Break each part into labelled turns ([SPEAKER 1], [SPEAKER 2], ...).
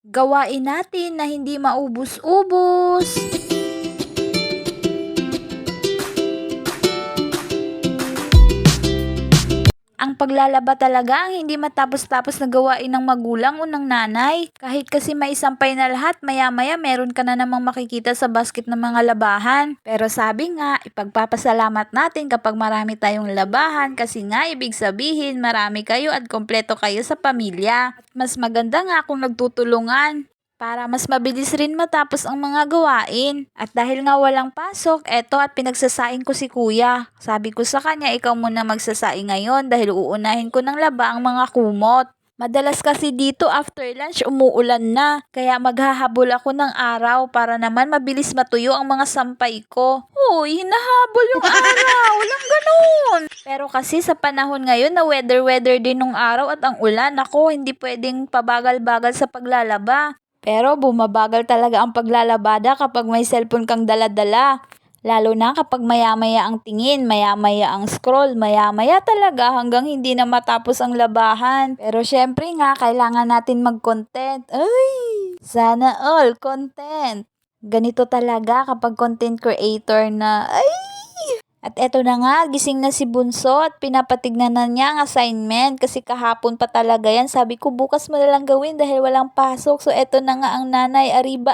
[SPEAKER 1] Gawain natin na hindi maubos-ubos. Ang paglalaba talaga ang hindi matapos-tapos na gawain ng magulang o ng nanay. Kahit kasi maisampay na lahat, maya-maya meron ka na namang makikita sa basket ng mga labahan. Pero sabi nga, ipagpapasalamat natin kapag marami tayong labahan kasi nga ibig sabihin marami kayo at kompleto kayo sa pamilya. At mas maganda nga kung nagtutulungan, para mas mabilis rin matapos ang mga gawain. At dahil nga walang pasok, eto at pinagsasaing ko si kuya. Sabi ko sa kanya, ikaw muna magsasaing ngayon dahil uunahin ko ng laba ang mga kumot. Madalas kasi dito after lunch umuulan na, kaya maghahabol ako ng araw para naman mabilis matuyo ang mga sampay ko. Uy, hinahabol yung araw, walang ganun! Pero kasi sa panahon ngayon na weather din nung araw at ang ulan, ako hindi pwedeng pabagal-bagal sa paglalaba. Pero bumabagal talaga ang paglalabada kapag may cellphone kang dala-dala. Lalo na kapag maya-maya ang tingin, maya-maya ang scroll, maya-maya talaga hanggang hindi na matapos ang labahan. Pero syempre nga, kailangan natin mag-content. Ay, sana all content. Ganito talaga kapag content creator na, ay! At eto na nga, gising na si Bunso at pinapatignan na niya ang assignment kasi kahapon pa talaga yan. Sabi ko bukas mo na lang gawin dahil walang pasok. So eto na nga ang nanay, ariba.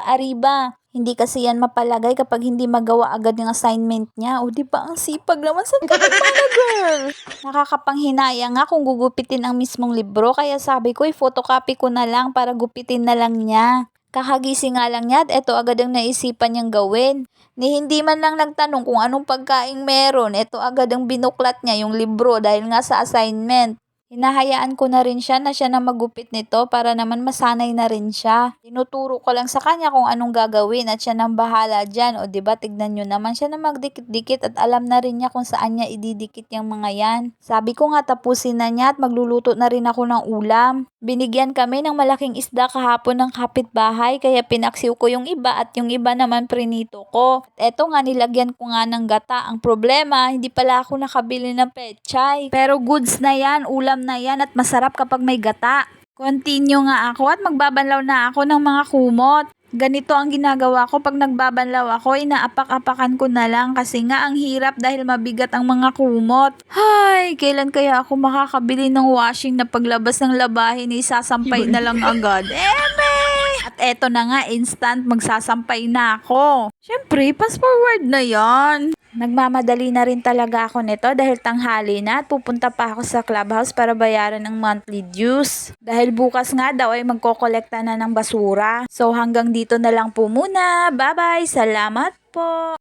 [SPEAKER 1] Hindi kasi yan mapalagay kapag hindi magawa agad yung assignment niya. O diba ang sipag naman sa mana girl? Nakakapanghinaya nga kung gugupitin ang mismong libro. Kaya sabi ko photocopy ko na lang para gupitin na lang niya. Kakagising nga lang niya at eto agad ang naisipan niyang gawin. Ni hindi man lang nagtanong kung anong pagkaing meron, eto agad ang binuklat niya yung libro dahil nga sa assignment. Hinahayaan ko na rin siya na magupit nito para naman masanay na rin siya. Tinuturo ko lang sa kanya kung anong gagawin at siya nang bahala dyan. O diba tignan nyo naman siya na magdikit-dikit at alam na rin niya kung saan niya ididikit yung mga yan. Sabi ko nga tapusin na niya at magluluto na rin ako ng ulam. Binigyan kami ng malaking isda kahapon ng kapitbahay kaya pinaksiw ko yung iba at yung iba naman prinito ko. At eto nga nilagyan ko nga ng gata. Ang problema, hindi pala ako nakabili ng pechay. Pero goods na yan, ulam na yan at masarap kapag may gata. Continue nga ako at magbabanlaw na ako ng mga kumot. Ganito ang ginagawa ko pag nagbabanlaw ako, inaapak-apakan ko na lang kasi nga ang hirap dahil mabigat ang mga kumot. Hay, kailan kaya ako makakabili ng washing na paglabas ng labahin isasampay na lang agad? At eto na nga, instant magsasampay na ako. Syempre, fast forward na yan. Nagmamadali na rin talaga ako nito dahil tanghali na at pupunta pa ako sa clubhouse para bayaran ng monthly dues. Dahil bukas nga daw ay magkokolekta na ng basura. So hanggang dito na lang po muna. Bye-bye! Salamat po!